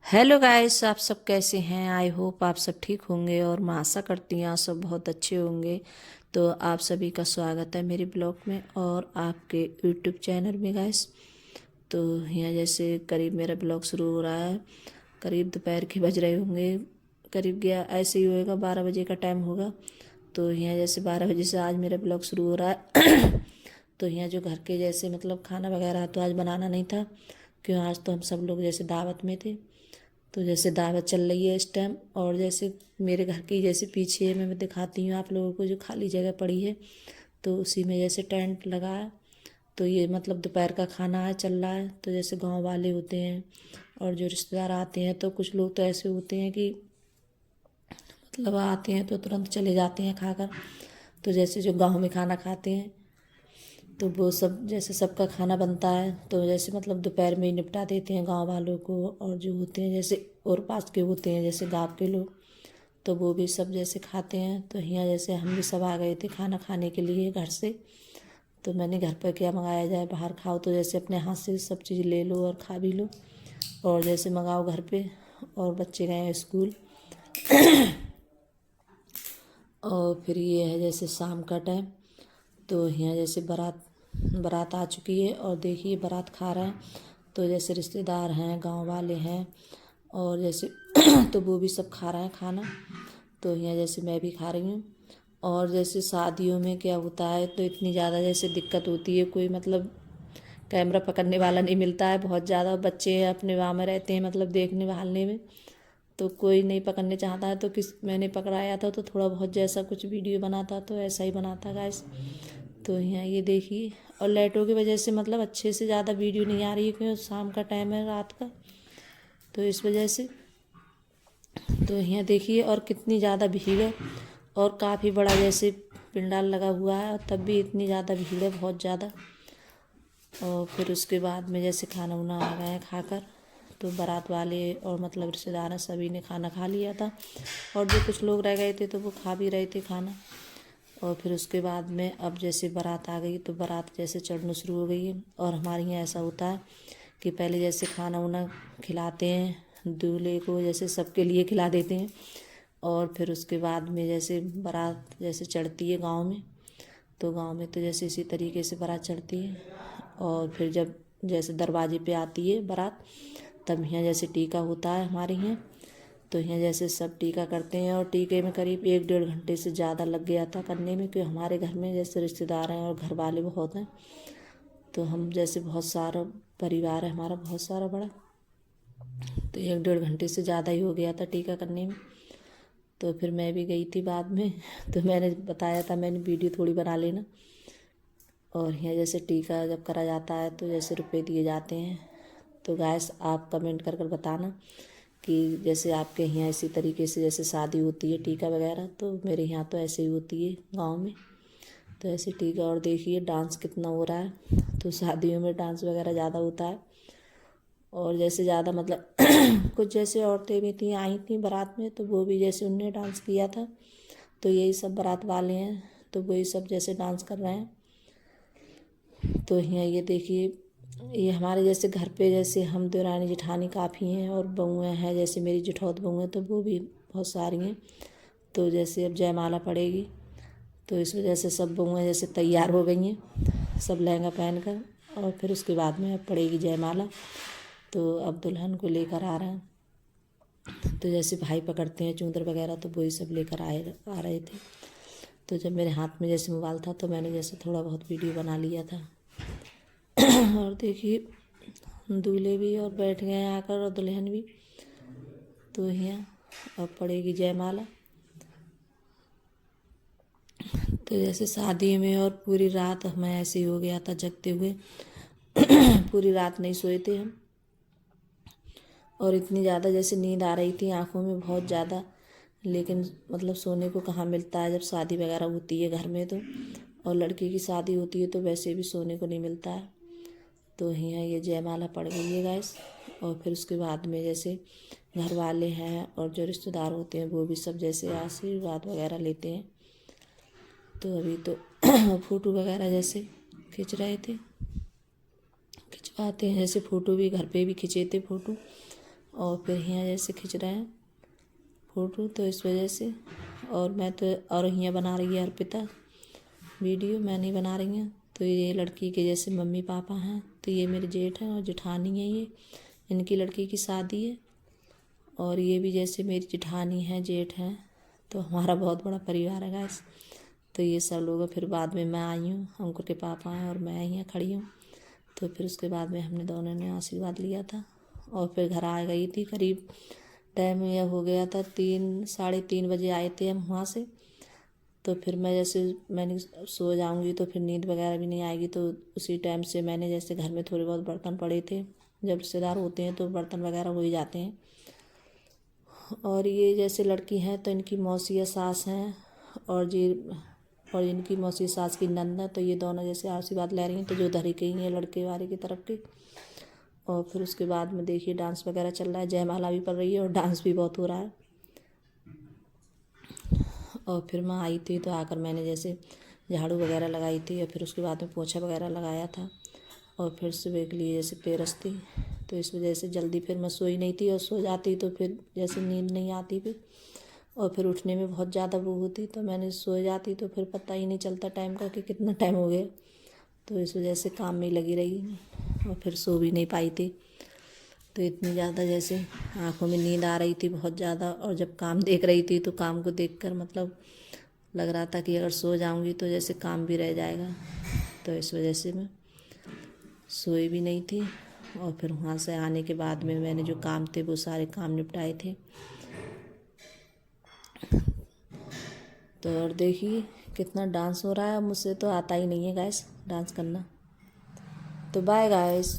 Hello guys, आप सब कैसे हैं। आई होप आप सब ठीक होंगे और मैं आशा करती हूँ आप सब बहुत अच्छे होंगे। तो आप सभी का स्वागत है मेरे ब्लॉग में और आपके यूट्यूब चैनल में गाइस। तो यहाँ जैसे करीब मेरा ब्लॉग शुरू हो रहा है। करीब दोपहर के बज रहे होंगे, करीब गया ऐसे ही होएगा, 12 बजे का टाइम होगा। तो यहाँ जैसे 12 बजे से आज मेरा ब्लॉग शुरू हो रहा है। तो यहाँ जो घर के जैसे मतलब खाना वगैरह तो आज बनाना नहीं था, क्यों आज तो हम सब लोग जैसे दावत में थे। तो जैसे दावत चल रही है इस टाइम, और जैसे मेरे घर की जैसे पीछे मैं दिखाती हूँ आप लोगों को, जो खाली जगह पड़ी है तो उसी में जैसे टेंट लगा है। तो ये मतलब दोपहर का खाना है चल रहा है। तो जैसे गांव वाले होते हैं और जो रिश्तेदार आते हैं, तो कुछ लोग तो ऐसे होते हैं कि मतलब आते हैं तो तुरंत चले जाते हैं खाकर। तो जैसे जो गांव में खाना खाते हैं तो वो सब जैसे सबका खाना बनता है, तो जैसे मतलब दोपहर में ही निपटा देते हैं गांव वालों को। और जो होते हैं जैसे और पास के होते हैं जैसे गाँव के लोग, तो वो भी सब जैसे खाते हैं। तो यहाँ जैसे हम भी सब आ गए थे खाना खाने के लिए घर से। तो मैंने घर पर क्या मंगाया जाए, बाहर खाओ तो जैसे अपने हाथ से सब चीज़ ले लो और खा भी लो, और जैसे मंगाओ घर पे। और बच्चे गए हैं स्कूल। और फिर ये है जैसे शाम का टाइम। तो यहाँ जैसे बारात बारात आ चुकी है और देखिए बारात खा रहे हैं। तो जैसे रिश्तेदार हैं, गांव वाले हैं, और जैसे तो वो भी सब खा रहे हैं खाना। तो यहाँ जैसे मैं भी खा रही हूँ। और जैसे शादियों में क्या होता है, तो इतनी ज़्यादा जैसे दिक्कत होती है, कोई मतलब कैमरा पकड़ने वाला नहीं मिलता है। बहुत ज़्यादा बच्चे अपने वहाँ में रहते हैं, मतलब देखने भालने में, तो कोई नहीं पकड़ने चाहता है। तो किस मैंने पकड़ाया था तो थोड़ा बहुत जैसा कुछ वीडियो बनाता तो ऐसा ही बनाता गाइस। तो यहाँ ये देखिए, और लाइटों की वजह से मतलब अच्छे से ज़्यादा वीडियो नहीं आ रही है, क्योंकि शाम का टाइम है रात का, तो इस वजह से। तो यहाँ देखिए और कितनी ज़्यादा भीड़ है, और काफ़ी बड़ा जैसे पंडाल लगा हुआ है, और तब भी इतनी ज़्यादा भीड़ है, बहुत ज़्यादा। और फिर उसके बाद में जैसे खाना उना आ गए हैं खाकर। तो बारात वाले और मतलब रिश्तेदार हैं, सभी ने खाना खा लिया था, और जो कुछ लोग रह गए थे तो वो खा भी रहे थे खाना। और फिर उसके बाद में अब जैसे बारात आ गई, तो बारात जैसे चढ़ना शुरू हो गई है। और हमारे यहाँ ऐसा होता है कि पहले जैसे खाना उना खिलाते हैं दूल्हे को, जैसे सबके लिए खिला देते हैं। और फिर उसके बाद में जैसे बारात जैसे चढ़ती है गांव में, तो गांव में तो जैसे इसी तरीके से बारात चढ़ती है। और फिर जब जैसे दरवाजे पे आती है बारात, तब यहाँ जैसे टीका होता है हमारे यहाँ। तो यहाँ जैसे सब टीका करते हैं, और टीके में करीब 1-1.5 घंटे से ज़्यादा लग गया था करने में, क्योंकि हमारे घर में जैसे रिश्तेदार हैं और घर वाले बहुत हैं। तो हम जैसे बहुत सारा परिवार है हमारा, बहुत सारा बड़ा। तो 1-1.5 घंटे से ज़्यादा ही हो गया था टीका करने में। तो फिर मैं भी गई थी बाद में। तो मैंने बताया था, मैंने वीडियो थोड़ी बना लेना। और यहाँ जैसे टीका जब करा जाता है तो जैसे रुपए दिए जाते हैं। तो गैस आप कमेंट कर कर बताना कि जैसे आपके यहाँ इसी तरीके से जैसे शादी होती है टीका वगैरह, तो मेरे यहाँ तो ऐसे ही होती है गांव में। तो ऐसे टीका, और देखिए डांस कितना हो रहा है। तो शादियों में डांस वगैरह ज़्यादा होता है। और जैसे ज़्यादा मतलब कुछ जैसे औरतें भी थी, आई थी बारात में, तो वो भी जैसे उनने डांस किया था। तो यही सब बारात वाले हैं, तो वही सब जैसे डांस कर रहे हैं। तो यहाँ ये देखिए, ये हमारे जैसे घर पे जैसे हम देवरानी जेठानी काफ़ी हैं, और बहुएँ हैं जैसे मेरी जेठौत बहू हैं, तो वो भी बहुत सारी हैं। तो जैसे अब जयमाला पड़ेगी, तो इस वजह से सब बहुएँ जैसे तैयार हो गई हैं, सब लहंगा पहन कर। और फिर उसके बाद में अब पड़ेगी जयमाला। तो अब दुल्हन को लेकर आ रहे हैं। तो जैसे भाई पकड़ते हैं चूंदर वगैरह, तो वही सब लेकर आ रहे थे। तो जब मेरे हाथ में जैसे मोबाइल था, तो मैंने जैसे थोड़ा बहुत वीडियो बना लिया था। और देखिए दूल्हे भी और बैठ गए हैं आकर, और दुल्हन भी। तो यहाँ अब पड़ेगी जयमाला। तो जैसे शादी में और पूरी रात हमें ऐसे ही हो गया था जगते हुए। पूरी रात नहीं सोए थे हम, और इतनी ज़्यादा जैसे नींद आ रही थी आँखों में बहुत ज़्यादा। लेकिन मतलब सोने को कहाँ मिलता है जब शादी वगैरह होती है घर में, तो और लड़की की शादी होती है तो वैसे भी सोने को नहीं मिलता है। तो यहाँ ये जयमाला पड़ गई है गाइस। और फिर उसके बाद में जैसे घर वाले हैं और जो रिश्तेदार होते हैं वो भी सब जैसे आशीर्वाद वगैरह लेते हैं। तो अभी तो फ़ोटो वगैरह जैसे खिंच रहे थे, खिंचवाते हैं जैसे फ़ोटो भी घर पे भी खिंचे थे फ़ोटो। और फिर यहाँ जैसे खींच रहे हैं फ़ोटो, तो इस वजह से। और मैं तो और यहाँ बना रही है अर्पिता वीडियो, मैं नहीं बना रही हूँ। तो ये लड़की के जैसे मम्मी पापा हैं, तो ये मेरे जेठ हैं और जेठानी है, ये इनकी लड़की की शादी है। और ये भी जैसे मेरी जेठानी है, जेठ हैं, तो हमारा बहुत बड़ा परिवार है गाइस। तो ये सब लोग, फिर बाद में मैं आई हूँ, अंकुर के पापा हैं और मैं यहाँ खड़ी हूँ। तो फिर उसके बाद में हमने दोनों ने आशीर्वाद लिया था और फिर घर आ गई थी। करीब टाइम यह हो गया था 3-3:30 बजे आए थे हम वहाँ से। तो फिर मैं जैसे मैंने सो जाऊंगी तो फिर नींद वगैरह भी नहीं आएगी, तो उसी टाइम से मैंने जैसे घर में थोड़े बहुत बर्तन पड़े थे, जब रिश्तेदार होते हैं तो बर्तन वगैरह हो ही जाते हैं। और ये जैसे लड़की हैं तो इनकी मौसी या सास हैं, और इनकी मौसी सास की नंद है। तो ये दोनों जैसे आशीर्वाद ले रही हैं, तो जो धरी के ही हैं लड़के वाले की तरफ के। और फिर उसके बाद में देखिए डांस वगैरह चल रहा है, जयमाला भी पड़ रही है और डांस भी बहुत हो रहा है। और फिर मैं आई थी तो आकर मैंने जैसे झाड़ू वगैरह लगाई थी और फिर उसके बाद में पोछा वगैरह लगाया था। और फिर सुबह के लिए जैसे पेरस थी, तो इस वजह से जल्दी फिर मैं सोई नहीं थी, और सो जाती तो फिर जैसे नींद नहीं आती फिर, और फिर उठने में बहुत ज़्यादा वो होती, तो मैंने सो जाती तो फिर पता ही नहीं चलता टाइम का कि कितना टाइम हो गया। तो इस वजह से काम में लगी रही और फिर सो भी नहीं पाई थी। तो इतनी ज़्यादा जैसे आँखों में नींद आ रही थी बहुत ज़्यादा, और जब काम देख रही थी तो काम को देखकर मतलब लग रहा था कि अगर सो जाऊंगी तो जैसे काम भी रह जाएगा। तो इस वजह से मैं सोई भी नहीं थी। और फिर वहाँ से आने के बाद में मैंने जो काम थे वो सारे काम निपटाए थे। तो और देखिए कितना डांस हो रहा है, मुझसे तो आता ही नहीं है गाइस डांस करना। तो बाय गाइस।